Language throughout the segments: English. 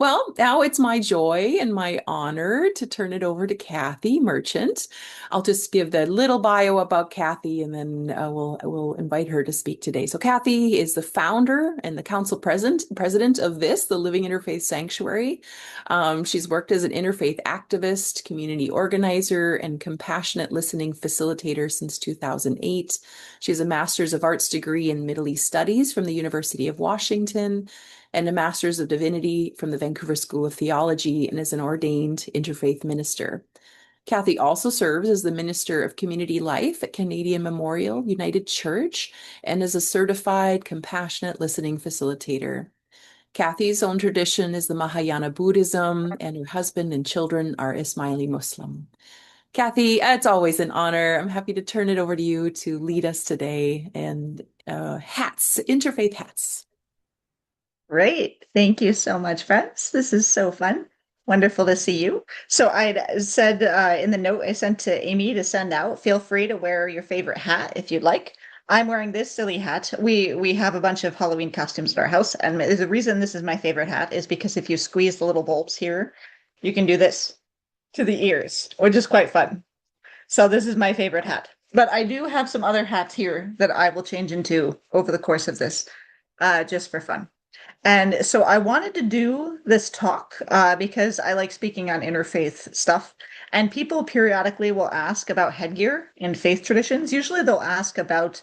Well, now it's my joy and my honor to turn it over to Cathy Merchant. I'll just give the little bio about Cathy and then we'll invite her to speak today. So Cathy is the founder and the council president of the Living Interfaith Sanctuary. She's worked as an interfaith activist, community organizer, and compassionate listening facilitator since 2008. She has a Master's of Arts degree in Middle East Studies from the University of Washington and a Master's of Divinity from the Vancouver School of Theology and is an ordained interfaith minister. Cathy also serves as the Minister of Community Life at Canadian Memorial United Church and is a certified compassionate listening facilitator. Cathy's own tradition is the Mahayana Buddhism, and her husband and children are Ismaili Muslim. Cathy, it's always an honor. I'm happy to turn it over to you to lead us today and interfaith hats. Great. Thank you so much, friends. This is so fun. Wonderful to see you. So I said in the note I sent to Amy to send out, feel free to wear your favorite hat if you'd like. I'm wearing this silly hat. We have a bunch of Halloween costumes at our house, and the reason this is my favorite hat is because if you squeeze the little bulbs here, you can do this to the ears, which is quite fun. So this is my favorite hat. But I do have some other hats here that I will change into over the course of this, just for fun. And so I wanted to do this talk because I like speaking on interfaith stuff. And people periodically will ask about headgear in faith traditions. Usually they'll ask about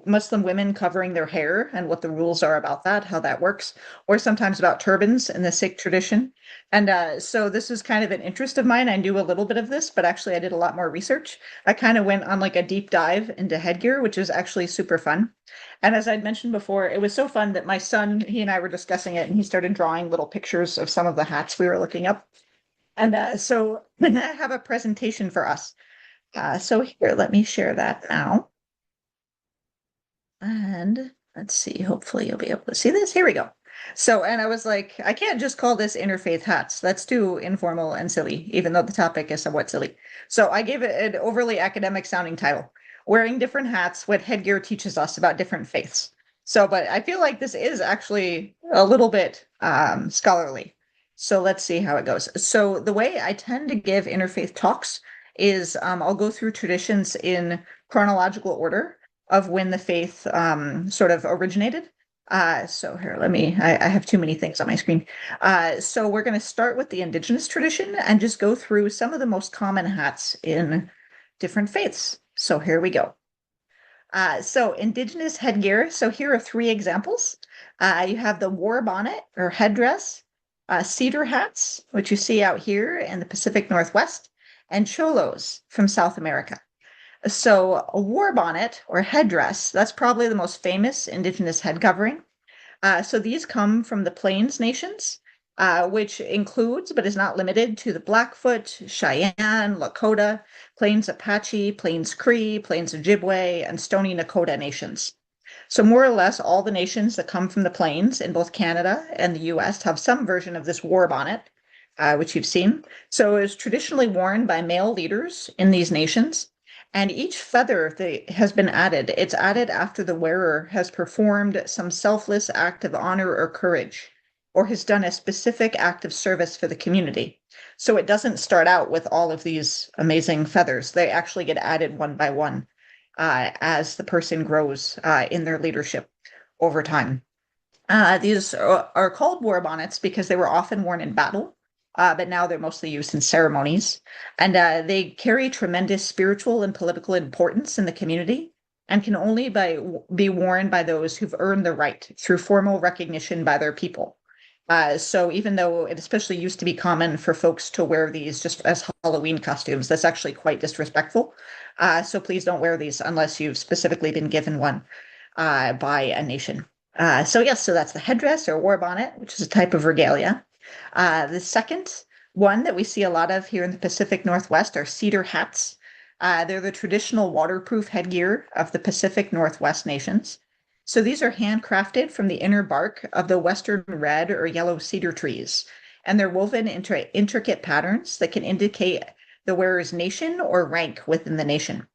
Muslim women covering their hair and what the rules are about that, how that works, or sometimes about turbans in the Sikh tradition. And so this is kind of an interest of mine. I knew a little bit of this, but actually I did a lot more research. I kind of went on like a deep dive into headgear, which is actually super fun. And as I'd mentioned before, it was so fun that my son, he and I were discussing it, and he started drawing little pictures of some of the hats we were looking up. And so I have a presentation for us. So here, let me share that now. And let's see, hopefully you'll be able to see this. Here we go. So, and I was like, I can't just call this interfaith hats. That's too informal and silly, even though the topic is somewhat silly. So I gave it an overly academic sounding title, Wearing Different Hats, What Headgear Teaches Us About Different Faiths. So, but I feel like this is actually a little bit scholarly. So let's see how it goes. So the way I tend to give interfaith talks is I'll go through traditions in chronological order of when the faith sort of originated. So here, I have too many things on my screen. So we're going to start with the indigenous tradition and just go through some of the most common hats in different faiths. So here we go. So indigenous headgear. So here are three examples. You have the war bonnet or headdress, cedar hats, which you see out here in the Pacific Northwest, and cholos from South America. So a war bonnet or headdress, that's probably the most famous indigenous head covering. So these come from the Plains nations, which includes but is not limited to the Blackfoot, Cheyenne, Lakota, Plains Apache, Plains Cree, Plains Ojibwe, and Stony Nakota nations. So more or less all the nations that come from the plains in both Canada and the US have some version of this war bonnet, which you've seen. So it is traditionally worn by male leaders in these nations. And each feather that has been added, it's added after the wearer has performed some selfless act of honor or courage, or has done a specific act of service for the community. So it doesn't start out with all of these amazing feathers. They actually get added one by one as the person grows in their leadership over time. These are called war bonnets because they were often worn in battle, but now they're mostly used in ceremonies. And they carry tremendous spiritual and political importance in the community and can only be worn by those who've earned the right through formal recognition by their people. So even though it especially used to be common for folks to wear these just as Halloween costumes, that's actually quite disrespectful. So please don't wear these unless you've specifically been given one by a nation. So yes, so that's the headdress or war bonnet, which is a type of regalia. The second one that we see a lot of here in the Pacific Northwest are cedar hats. They're the traditional waterproof headgear of the Pacific Northwest nations. So these are handcrafted from the inner bark of the western red or yellow cedar trees, and they're woven into intricate patterns that can indicate the wearer's nation or rank within the nation.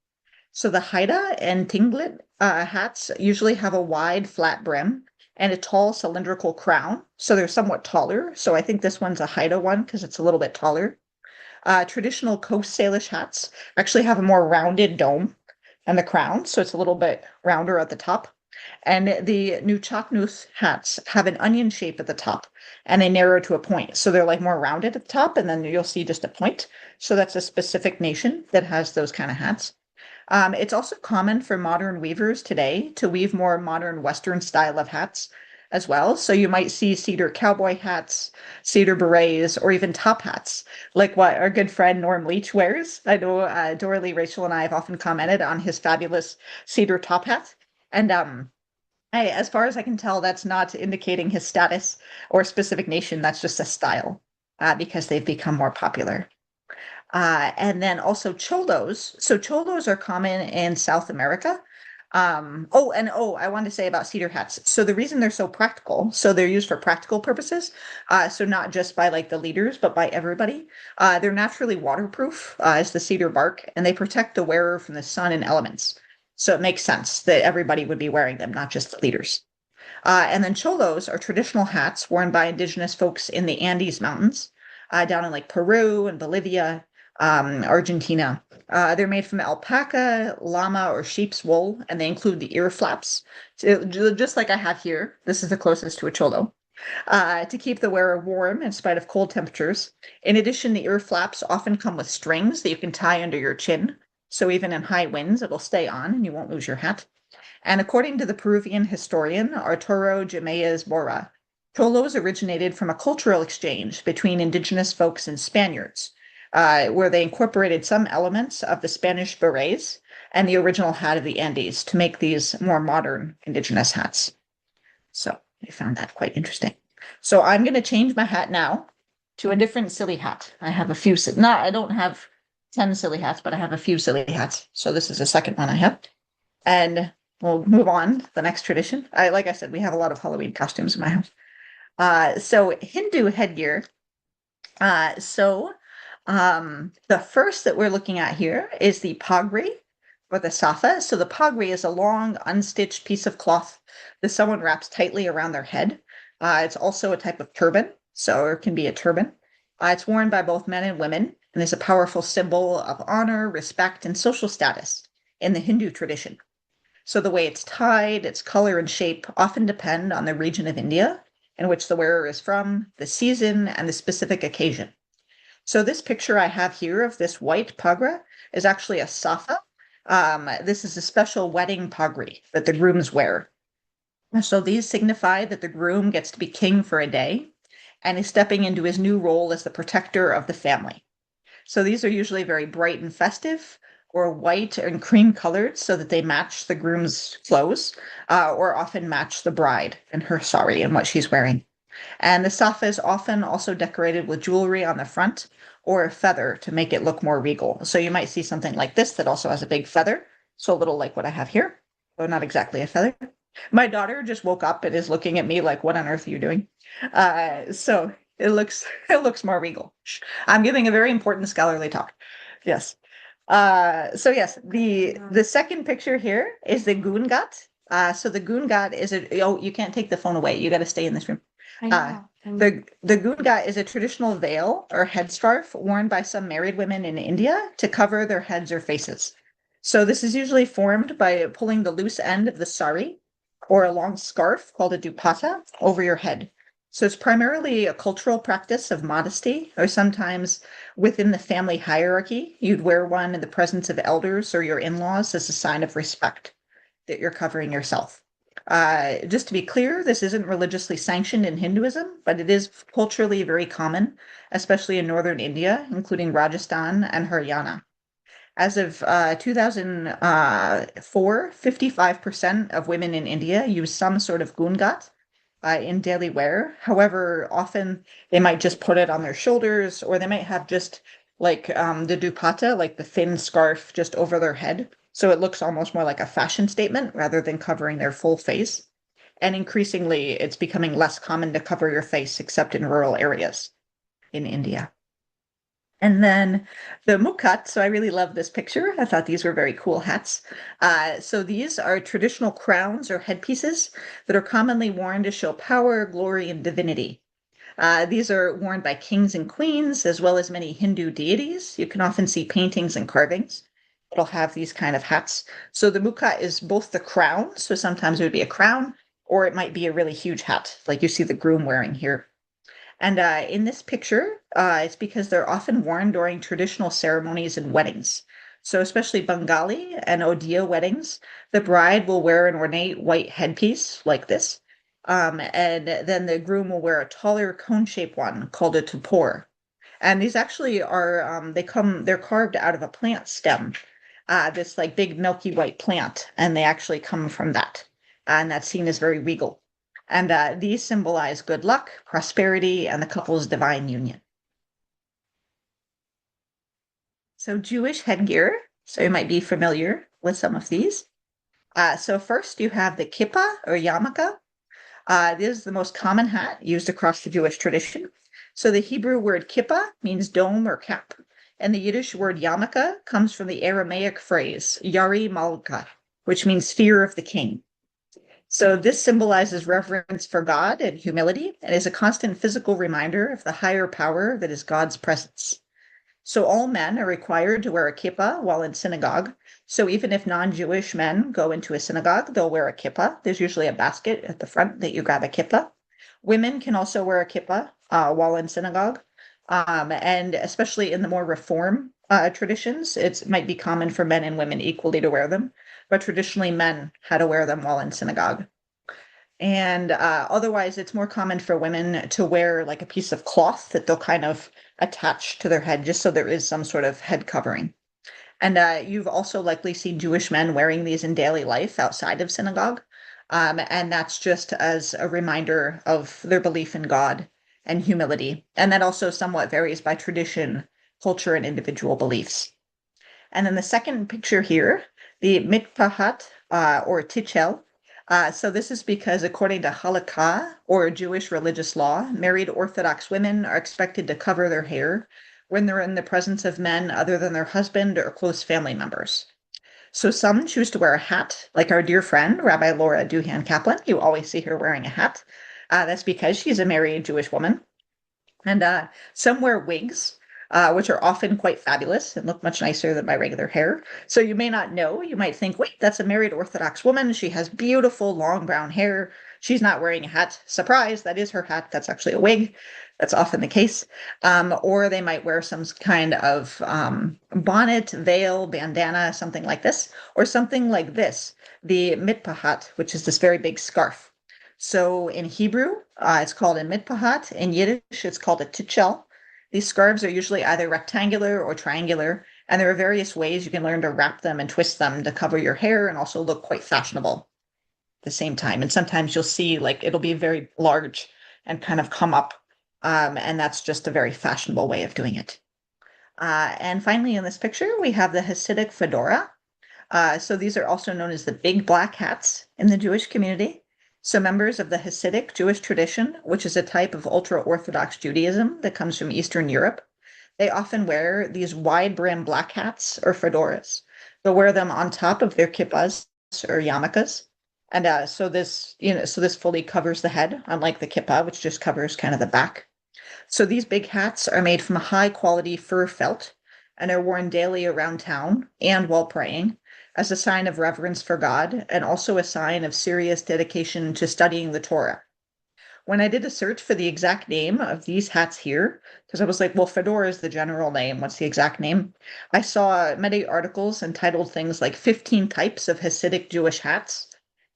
So the haida and tinglet hats usually have a wide, flat brim and a tall cylindrical crown. So they're somewhat taller. So I think this one's a Haida one because it's a little bit taller. Traditional Coast Salish hats actually have a more rounded dome and the crown, so it's a little bit rounder at the top. And the Nuu hats have an onion shape at the top and they narrow to a point. So they're like more rounded at the top, and then you'll see just a point. So that's a specific nation that has those kind of hats. It's also common for modern weavers today to weave more modern Western style of hats as well. So you might see cedar cowboy hats, cedar berets, or even top hats, like what our good friend Norm Leach wears. I know Doralee, Rachel, and I have often commented on his fabulous cedar top hat. And as far as I can tell, that's not indicating his status or specific nation. That's just a style because they've become more popular. And then also cholos. So cholos are common in South America. I wanted to say about cedar hats. So the reason they're so practical, so they're used for practical purposes. So not just by like the leaders, but by everybody. They're naturally waterproof as the cedar bark, and they protect the wearer from the sun and elements. So it makes sense that everybody would be wearing them, not just the leaders. And then cholos are traditional hats worn by indigenous folks in the Andes Mountains, down in like Peru and Bolivia, Argentina. They're made from alpaca, llama, or sheep's wool, and they include the ear flaps. So, just like I have here, this is the closest to a cholo. To keep the wearer warm in spite of cold temperatures. In addition, the ear flaps often come with strings that you can tie under your chin. So even in high winds, it'll stay on and you won't lose your hat. And according to the Peruvian historian Arturo Jiménez Borra, cholos originated from a cultural exchange between indigenous folks and Spaniards, where they incorporated some elements of the Spanish berets and the original hat of the Andes to make these more modern indigenous hats. So I found that quite interesting. So I'm going to change my hat now to a different silly hat. I have a few, I don't have 10 silly hats, but I have a few silly hats. So this is the second one I have. And we'll move on to the next tradition. Like I said, we have a lot of Halloween costumes in my house. So Hindu headgear. The first that we're looking at here is the pagri or the safa. So the pagri is a long, unstitched piece of cloth that someone wraps tightly around their head. It's also a type of turban, so it can be a turban. It's worn by both men and women, and is a powerful symbol of honor, respect, and social status in the Hindu tradition. So the way it's tied, its color and shape often depend on the region of India in which the wearer is from, the season, and the specific occasion. So this picture I have here of this white pagra is actually a safa. This is a special wedding pagri that the grooms wear. So these signify that the groom gets to be king for a day and is stepping into his new role as the protector of the family. So these are usually very bright and festive, or white and cream colored so that they match the groom's clothes, or often match the bride and her sari and what she's wearing. And the safa is often also decorated with jewelry on the front or a feather to make it look more regal. So you might see something like this that also has a big feather. So a little like what I have here, though not exactly a feather. My daughter just woke up and is looking at me like, what on earth are you doing? So it looks more regal. I'm giving a very important scholarly talk. Yes. So yes, the second picture here is the gungat. So the gungat is you can't take the phone away. You got to stay in this room. The gungat is a traditional veil or headscarf worn by some married women in India to cover their heads or faces. So this is usually formed by pulling the loose end of the sari or a long scarf called a dupatta over your head. So it's primarily a cultural practice of modesty, or sometimes within the family hierarchy, you'd wear one in the presence of elders or your in-laws as a sign of respect that you're covering yourself. Just to be clear, this isn't religiously sanctioned in Hinduism, but it is culturally very common, especially in northern India, including Rajasthan and Haryana. As of 2004, 55% of women in India use some sort of gungat in daily wear. However, often they might just put it on their shoulders, or they might have just like the dupatta, like the thin scarf just over their head. So it looks almost more like a fashion statement rather than covering their full face. And increasingly, it's becoming less common to cover your face except in rural areas in India. And then the mukat, so I really love this picture. I thought these were very cool hats. So these are traditional crowns or headpieces that are commonly worn to show power, glory, and divinity. These are worn by kings and queens, as well as many Hindu deities. You can often see paintings and carvings that'll have these kind of hats. So the mukat is both the crown, so sometimes it would be a crown, or it might be a really huge hat, like you see the groom wearing here. And in this picture, it's because they're often worn during traditional ceremonies and weddings. So, especially Bengali and Odia weddings, the bride will wear an ornate white headpiece like this. And then the groom will wear a taller cone-shaped one called a tupor. And these actually are, they're carved out of a plant stem, this like big milky white plant, and they actually come from that. And that's seen as very regal. And these symbolize good luck, prosperity, and the couple's divine union. So Jewish headgear. So you might be familiar with some of these. So first you have the kippah or yarmulke. This is the most common hat used across the Jewish tradition. So the Hebrew word kippah means dome or cap, and the Yiddish word yarmulke comes from the Aramaic phrase yari malka, which means fear of the king. So this symbolizes reverence for God and humility and is a constant physical reminder of the higher power that is God's presence. So all men are required to wear a kippah while in synagogue. So even if non-Jewish men go into a synagogue, they'll wear a kippah. There's usually a basket at the front that you grab a kippah. Women can also wear a kippah while in synagogue. And especially in the more reform traditions, it might be common for men and women equally to wear them. But traditionally, men had to wear them while in synagogue. And otherwise, it's more common for women to wear like a piece of cloth that they'll kind of attach to their head, just so there is some sort of head covering. And you've also likely seen Jewish men wearing these in daily life outside of synagogue. And that's just as a reminder of their belief in God and humility. And that also somewhat varies by tradition, culture, and individual beliefs. And then the second picture here, the mikpahat or tichel. So this is because according to halakha or Jewish religious law, married Orthodox women are expected to cover their hair when they're in the presence of men other than their husband or close family members. So some choose to wear a hat, like our dear friend, Rabbi Laura Duhan Kaplan. You always see her wearing a hat. That's because she's a married Jewish woman. And some wear wigs, which are often quite fabulous and look much nicer than my regular hair. So you may not know, you might think, wait, that's a married Orthodox woman. She has beautiful long brown hair. She's not wearing a hat. Surprise, that is her hat. That's actually a wig. That's often the case. Or they might wear some kind of bonnet, veil, bandana, something like this, or something like this, the mitpahat, which is this very big scarf. So in Hebrew, it's called a mitpahat. In Yiddish, it's called a tichel. These scarves are usually either rectangular or triangular, and there are various ways you can learn to wrap them and twist them to cover your hair and also look quite fashionable at the same time. And sometimes you'll see like it'll be very large and kind of come up, and that's just a very fashionable way of doing it. And finally, in this picture, we have the Hasidic fedora. So these are also known as the big black hats in the Jewish community. So members of the Hasidic Jewish tradition, which is a type of ultra-Orthodox Judaism that comes from Eastern Europe, they often wear these wide-brim black hats or fedoras. They'll wear them on top of their kippahs or yarmulkes. And so this fully covers the head, unlike the kippah, which just covers kind of the back. So these big hats are made from high-quality fur felt and are worn daily around town and while praying as a sign of reverence for God and also a sign of serious dedication to studying the Torah. When I did a search for the exact name of these hats here, because I was like, well, fedora is the general name. What's the exact name? I saw many articles entitled things like 15 types of Hasidic Jewish hats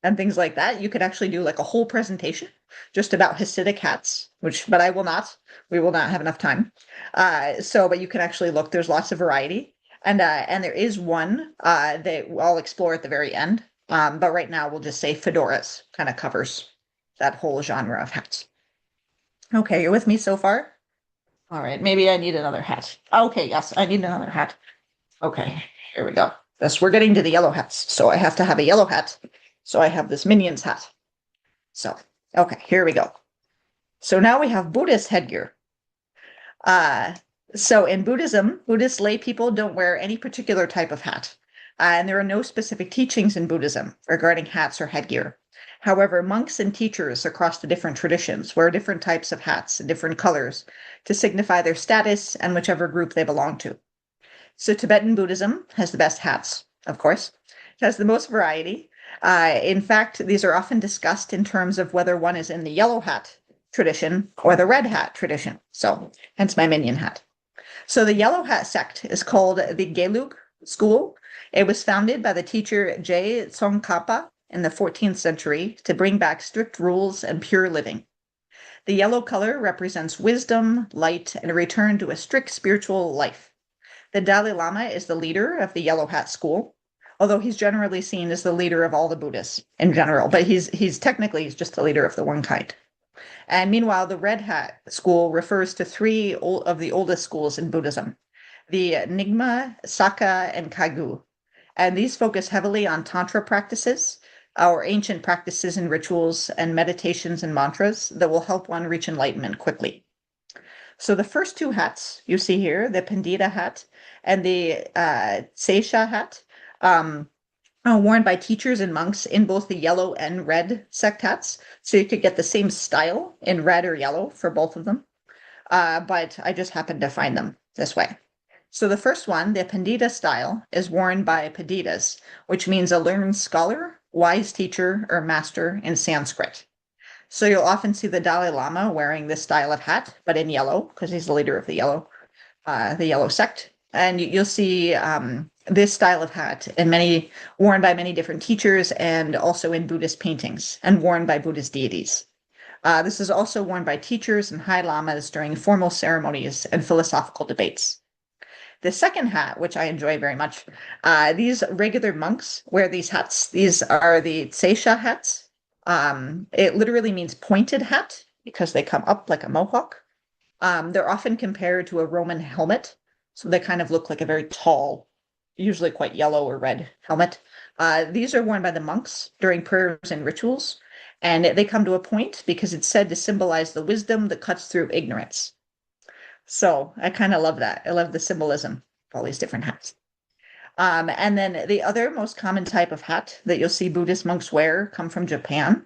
and things like that. You could actually do like a whole presentation just about Hasidic hats, but I will not. We will not have enough time. But you can actually look, there's lots of variety. And there is one that I'll explore at the very end. But right now we'll just say fedoras kind of covers that whole genre of hats. Okay, you're with me so far? All right, maybe I need another hat. Okay, yes, I need another hat. Okay, here we go. We're getting to the yellow hats. So I have to have a yellow hat. So I have this Minions hat. So, okay, here we go. So now we have Buddhist headgear. So in Buddhism, Buddhist lay people don't wear any particular type of hat. And there are no specific teachings in Buddhism regarding hats or headgear. However, monks and teachers across the different traditions wear different types of hats and different colors to signify their status and whichever group they belong to. So Tibetan Buddhism has the best hats, of course. It has the most variety. In fact, these are often discussed in terms of whether one is in the yellow hat tradition or the red hat tradition. So hence my minion hat. So the Yellow Hat sect is called the Gelug school. It was founded by the teacher Je Tsongkhapa in the 14th century to bring back strict rules and pure living. The yellow color represents wisdom, light, and a return to a strict spiritual life. The Dalai Lama is the leader of the Yellow Hat school, although he's generally seen as the leader of all the Buddhists in general, but he's technically just the leader of the one kind. And meanwhile, the Red Hat school refers to three of the oldest schools in Buddhism, the Nyingma, Sakka, and Kagyu. And these focus heavily on Tantra practices, or ancient practices and rituals and meditations and mantras that will help one reach enlightenment quickly. So the first two hats you see here, the Pandita hat and the Seisha hat, worn by teachers and monks in both the yellow and red sect hats. So you could get the same style in red or yellow for both of them. But I just happened to find them this way. So the first one, the Pandita style, is worn by Panditas, which means a learned scholar, wise teacher, or master in Sanskrit. So you'll often see the Dalai Lama wearing this style of hat, but in yellow, because he's the leader of the yellow sect. And you'll see this style of hat and worn by many different teachers and also in Buddhist paintings and worn by Buddhist deities. This is also worn by teachers and high lamas during formal ceremonies and philosophical debates. The second hat, which I enjoy very much, these regular monks wear these hats. These are the Seisha hats. It literally means pointed hat because they come up like a mohawk. They're often compared to a Roman helmet. So they kind of look like a very tall, usually quite yellow or red helmet. These are worn by the monks during prayers and rituals. And they come to a point because it's said to symbolize the wisdom that cuts through ignorance. So I kind of love that. I love the symbolism of all these different hats. And then the other most common type of hat that you'll see Buddhist monks wear come from Japan.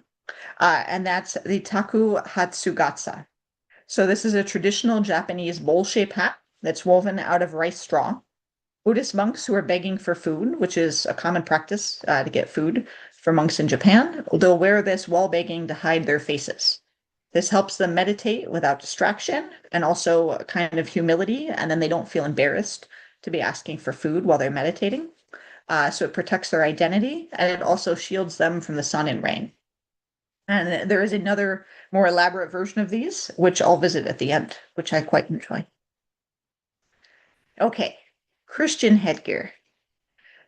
And that's the Taku Hatsugatsa. So this is a traditional Japanese bowl-shaped hat that's woven out of rice straw. Buddhist monks who are begging for food, which is a common practice to get food for monks in Japan, they'll wear this while begging to hide their faces. This helps them meditate without distraction and also a kind of humility, and then they don't feel embarrassed to be asking for food while they're meditating. So it protects their identity and it also shields them from the sun and rain. And there is another more elaborate version of these, which I'll visit at the end, which I quite enjoy. Okay, Christian headgear.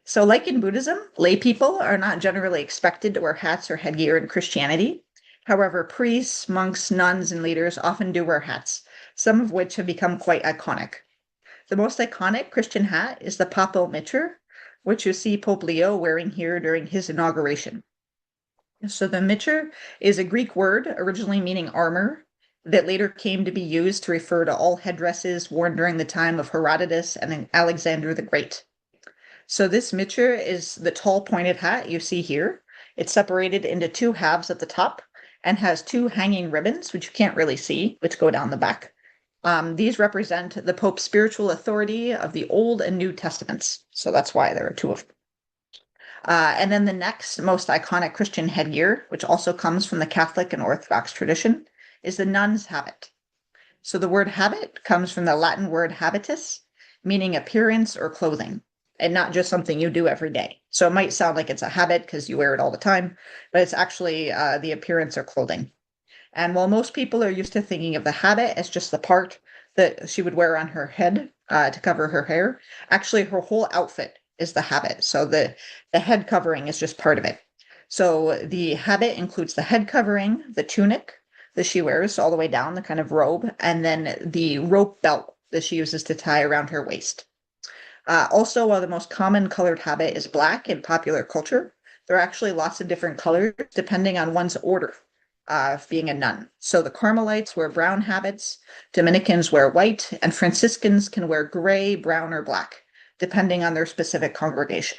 So like in Buddhism, lay people are not generally expected to wear hats or headgear in Christianity. However, priests, monks, nuns, and leaders often do wear hats, some of which have become quite iconic. The most iconic Christian hat is the papal mitre, which you see Pope Leo wearing here during his inauguration. So the mitre is a Greek word originally meaning armor that later came to be used to refer to all headdresses worn during the time of Herodotus and Alexander the Great. So this mitre is the tall pointed hat you see here. It's separated into two halves at the top and has two hanging ribbons, which you can't really see, which go down the back. These represent the Pope's spiritual authority of the Old and New Testaments. So that's why there are two of them. And then the next most iconic Christian headgear, which also comes from the Catholic and Orthodox tradition, is the nun's habit. So the word habit comes from the Latin word habitus, meaning appearance or clothing, and not just something you do every day. So it might sound like it's a habit because you wear it all the time, but it's actually the appearance or clothing. And while most people are used to thinking of the habit as just the part that she would wear on her head to cover her hair, actually her whole outfit is the habit. So the head covering is just part of it. So the habit includes the head covering, the tunic that she wears all the way down, the kind of robe, and then the rope belt that she uses to tie around her waist. Also, while the most common colored habit is black in popular culture, there are actually lots of different colors depending on one's order. being a nun. So the Carmelites wear brown habits, Dominicans wear white, and Franciscans can wear gray, brown, or black, depending on their specific congregation.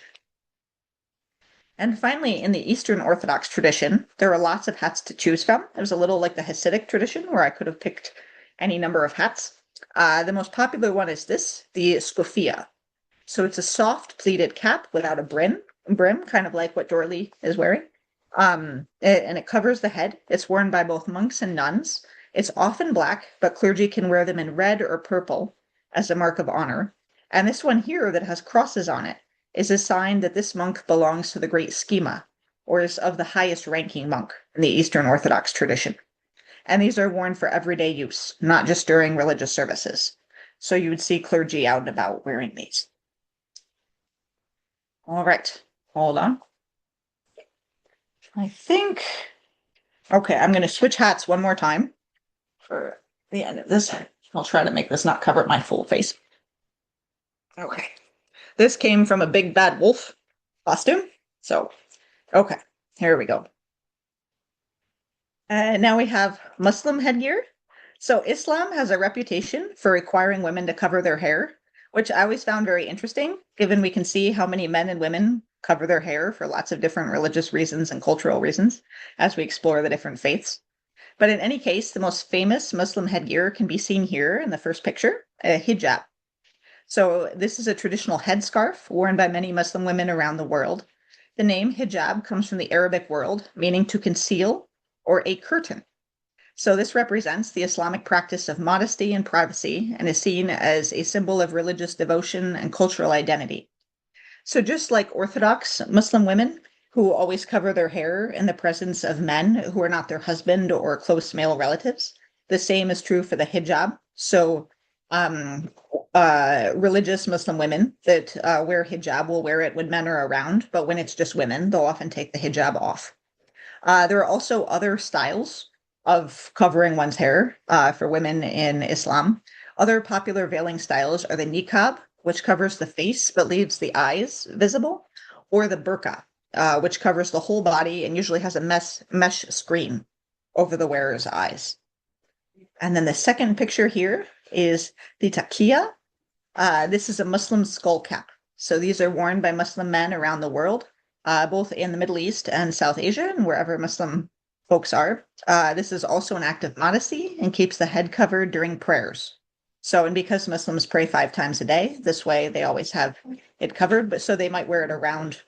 And finally, in the Eastern Orthodox tradition, there are lots of hats to choose from. It was a little like the Hasidic tradition, where I could have picked any number of hats. The most popular one is this, the skufia. So it's a soft pleated cap without a brim, kind of like what Dorley is wearing. And it covers the head. It's worn by both monks and nuns. It's often black, but clergy can wear them in red or purple as a mark of honor. And this one here that has crosses on it is a sign that this monk belongs to the great schema, or is of the highest ranking monk in the Eastern Orthodox tradition. And these are worn for everyday use, not just during religious services. So you would see clergy out and about wearing these. All right, hold on. I think, okay, I'm going to switch hats one more time for the end of this. I'll try to make this not cover my full face. Okay. This came from a big bad wolf costume. So, okay, here we go. Now we have Muslim headgear. So Islam has a reputation for requiring women to cover their hair, which I always found very interesting, given we can see how many men and women cover their hair for lots of different religious reasons and cultural reasons as we explore the different faiths. But in any case, the most famous Muslim headgear can be seen here in the first picture, a hijab. So this is a traditional headscarf worn by many Muslim women around the world. The name hijab comes from the Arabic word meaning to conceal or a curtain. So this represents the Islamic practice of modesty and privacy and is seen as a symbol of religious devotion and cultural identity. So just like Orthodox Muslim women who always cover their hair in the presence of men who are not their husband or close male relatives, the same is true for the hijab. So religious Muslim women that wear hijab will wear it when men are around, but when it's just women, they'll often take the hijab off. There are also other styles of covering one's hair for women in Islam. Other popular veiling styles are the niqab, which covers the face but leaves the eyes visible, or the burqa, which covers the whole body and usually has a mesh screen over the wearer's eyes. And then the second picture here is the taqiyya. This is a Muslim skull cap. So these are worn by Muslim men around the world, both in the Middle East and South Asia and wherever Muslim folks are. This is also an act of modesty and keeps the head covered during prayers. So, and because Muslims pray 5 times a day, this way they always have it covered, but so they might wear it around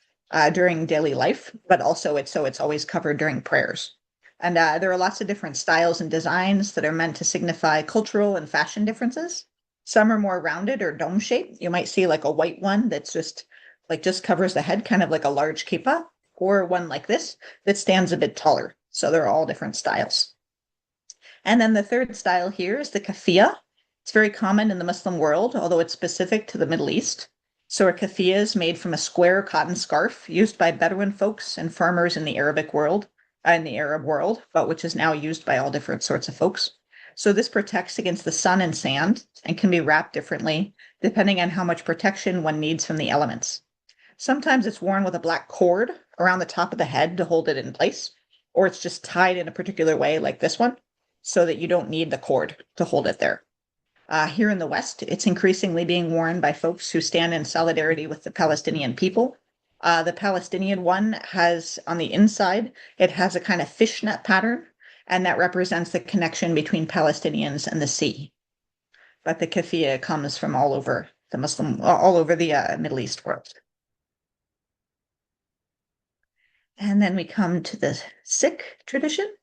during daily life, but also it's always covered during prayers. And there are lots of different styles and designs that are meant to signify cultural and fashion differences. Some are more rounded or dome shaped. You might see like a white one that's just covers the head, kind of like a large kippah, or one like this that stands a bit taller. So they're all different styles. And then the third style here is the kafiyah. It's very common in the Muslim world, although it's specific to the Middle East. So a kafiyah is made from a square cotton scarf used by Bedouin folks and farmers in the Arab world, but which is now used by all different sorts of folks. So this protects against the sun and sand and can be wrapped differently depending on how much protection one needs from the elements. Sometimes it's worn with a black cord around the top of the head to hold it in place, or it's just tied in a particular way like this one, so that you don't need the cord to hold it there. Here in the West, it's increasingly being worn by folks who stand in solidarity with the Palestinian people. The Palestinian one has, on the inside, it has a kind of fishnet pattern, and that represents the connection between Palestinians and the sea. But the kafiyah comes from all over the Middle East world. And then we come to the Sikh tradition.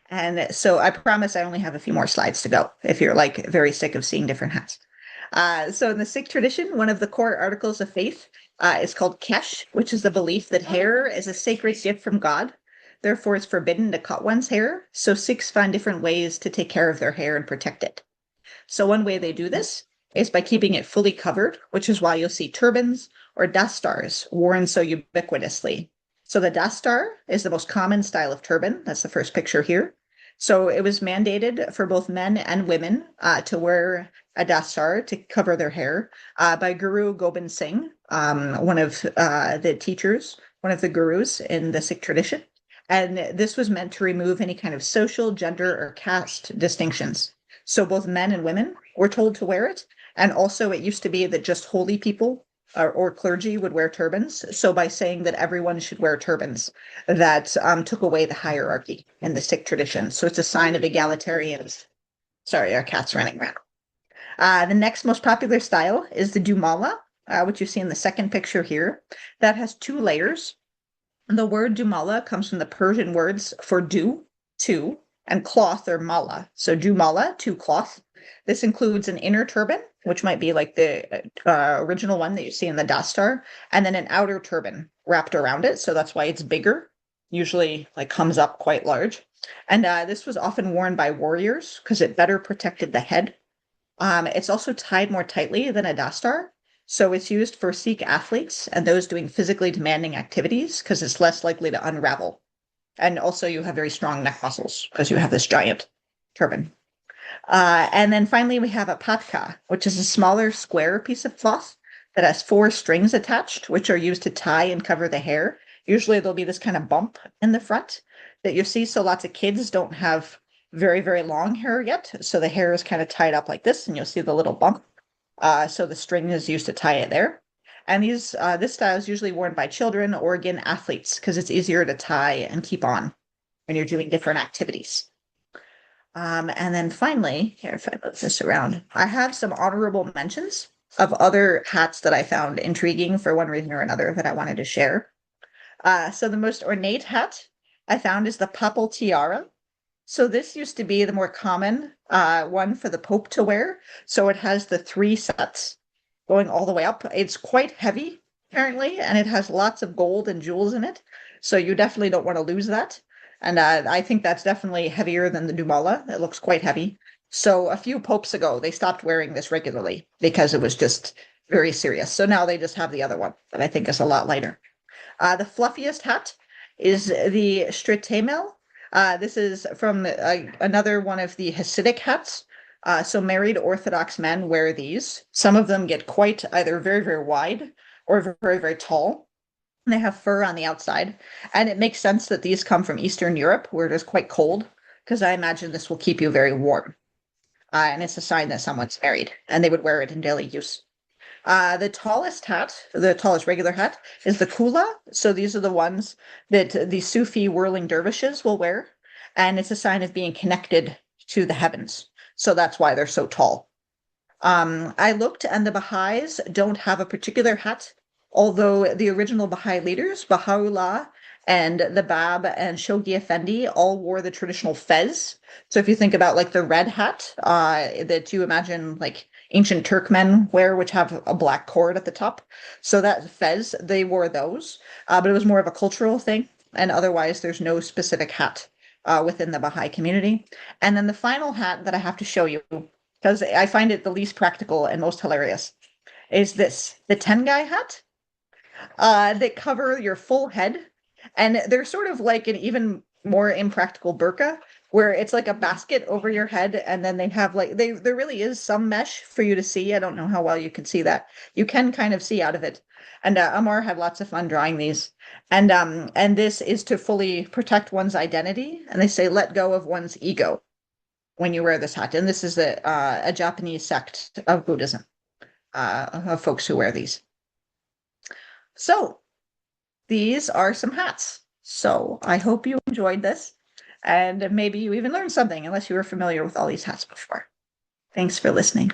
And so I promise I only have a few more slides to go if you're like very sick of seeing different hats. So in the Sikh tradition, one of the core articles of faith is called kesh, which is the belief that hair is a sacred gift from God. Therefore, it's forbidden to cut one's hair. So Sikhs find different ways to take care of their hair and protect it. So one way they do this is by keeping it fully covered, which is why you'll see turbans or dastars worn so ubiquitously. So the dastar is the most common style of turban. That's the first picture here. So it was mandated for both men and women to wear a dastar to cover their hair by Guru Gobind Singh, one of the teachers, one of the gurus in the Sikh tradition. And this was meant to remove any kind of social, gender, or caste distinctions. So both men and women were told to wear it. And also, it used to be that just holy people or clergy would wear turbans. So by saying that everyone should wear turbans, that took away the hierarchy in the Sikh tradition. So it's a sign of egalitarianism. Sorry, our cat's running around. The next most popular style is the Dumala, which you see in the second picture here. That has 2 layers. The word Dumala comes from the Persian words for do, two, and cloth or mala. So Dumala, 2 cloth. This includes an inner turban, which might be like the original one that you see in the dastar, and then an outer turban wrapped around it. So that's why it's bigger, usually like comes up quite large. And this was often worn by warriors because it better protected the head. It's also tied more tightly than a dastar. So it's used for Sikh athletes and those doing physically demanding activities because it's less likely to unravel. And also you have very strong neck muscles because you have this giant turban. And then finally we have a patka, which is a smaller square piece of cloth that has 4 strings attached, which are used to tie and cover the hair. Usually there'll be this kind of bump in the front that you see. So lots of kids don't have very, very long hair yet. So the hair is kind of tied up like this, and you'll see the little bump. So the string is used to tie it there. And this style is usually worn by children or again athletes because it's easier to tie and keep on when you're doing different activities. And then finally, here, if I move this around, I have some honorable mentions of other hats that I found intriguing for one reason or another that I wanted to share. So the most ornate hat I found is the papal tiara. So this used to be the more common one for the Pope to wear. So it has the 3 sets going all the way up. It's quite heavy, apparently, and it has lots of gold and jewels in it. So you definitely don't want to lose that. And I think that's definitely heavier than the Dumala. It looks quite heavy. So a few popes ago, they stopped wearing this regularly because it was just very serious. So now they just have the other one that I think is a lot lighter. The fluffiest hat is the Stritemel. This is from another one of the Hasidic hats. So married Orthodox men wear these. Some of them get quite either very, very wide or very, very tall. And they have fur on the outside. And it makes sense that these come from Eastern Europe, where it is quite cold, because I imagine this will keep you very warm. And it's a sign that someone's married, and they would wear it in daily use. The tallest regular hat is the kula. So these are the ones that the Sufi whirling dervishes will wear. And it's a sign of being connected to the heavens. So that's why they're so tall. I looked, and the Baha'is don't have a particular hat, although the original Baha'i leaders, Baha'u'llah and the Bab and Shoghi Effendi, all wore the traditional fez. So if you think about like the red hat that you imagine like ancient Turkmen wear, which have a black cord at the top. So that fez, they wore those, but it was more of a cultural thing. And otherwise, there's no specific hat within the Baha'i community. And then the final hat that I have to show you, because I find it the least practical and most hilarious, is the Tengai hat that cover your full head. And they're sort of like an even more impractical burqa, where it's like a basket over your head, and then they have like there really is some mesh for you to see. I don't know how well you can see that. You can kind of see out of it. And Amar had lots of fun drawing these. And this is to fully protect one's identity. And they say let go of one's ego when you wear this hat. And this is a Japanese sect of Buddhism, of folks who wear these. So these are some hats. So I hope you enjoyed this, and maybe you even learned something, unless you were familiar with all these hats before. Thanks for listening.